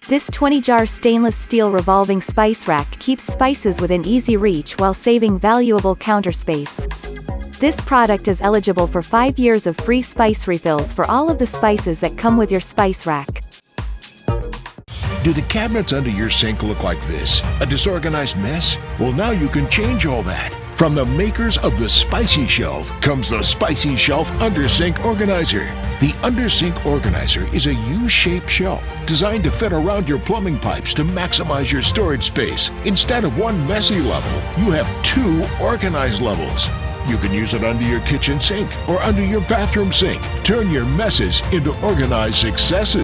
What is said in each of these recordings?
This 20-jar stainless steel revolving spice rack keeps spices within easy reach while saving valuable counter space. This product is eligible for 5 years of free spice refills for all of the spices that come with your spice rack. Do the cabinets under your sink look like this? A disorganized mess? Well, now you can change all that. From the makers of the Spicy Shelf comes the Spicy Shelf Under Sink Organizer. The Under Sink Organizer is a U-shaped shelf designed to fit around your plumbing pipes to maximize your storage space. Instead of one messy level, you have 2 organized levels. You can use it under your kitchen sink or under your bathroom sink. Turn your messes into organized successes.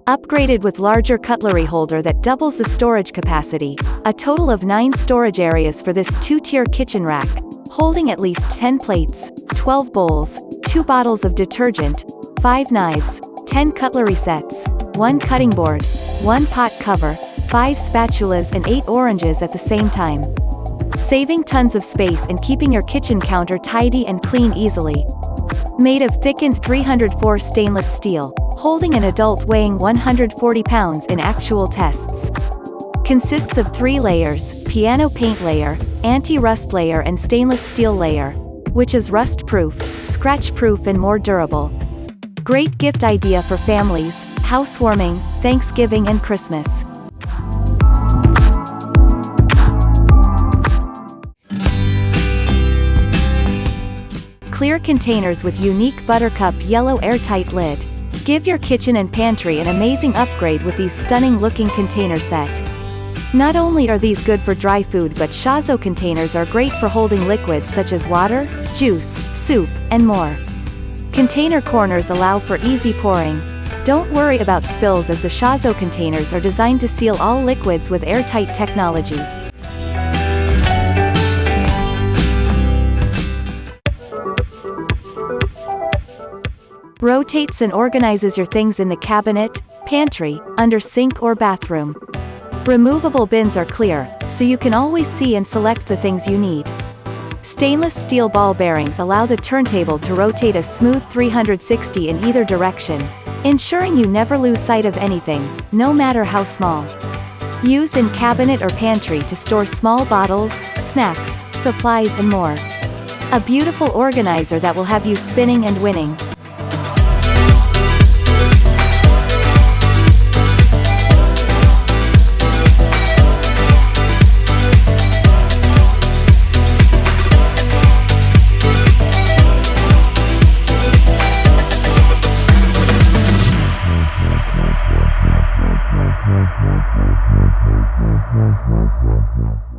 Upgraded with larger cutlery holder that doubles the storage capacity, a total of 9 storage areas for this 2-tier kitchen rack, holding at least 10 plates, 12 bowls, 2 bottles of detergent, 5 knives, 10 cutlery sets, 1 cutting board, 1 pot cover, 5 spatulas and 8 oranges at the same time. Saving tons of space and keeping your kitchen counter tidy and clean easily. Made of thickened 304 stainless steel, holding an adult weighing 140 pounds in actual tests. Consists of 3 layers, piano paint layer, anti-rust layer and stainless steel layer, which is rust-proof, scratch-proof and more durable. Great gift idea for families, housewarming, Thanksgiving and Christmas. Clear containers with unique buttercup yellow airtight lid. Give your kitchen and pantry an amazing upgrade with these stunning looking container set. Not only are these good for dry food, but Shazo containers are great for holding liquids such as water, juice, soup, and more. Container corners allow for easy pouring. Don't worry about spills as the Shazo containers are designed to seal all liquids with airtight technology. Rotates and organizes your things in the cabinet, pantry, under sink or bathroom. Removable bins are clear, so you can always see and select the things you need. Stainless steel ball bearings allow the turntable to rotate a smooth 360 in either direction, ensuring you never lose sight of anything, no matter how small. Use in cabinet or pantry to store small bottles, snacks, supplies and more. A beautiful organizer that will have you spinning and winning. Wow.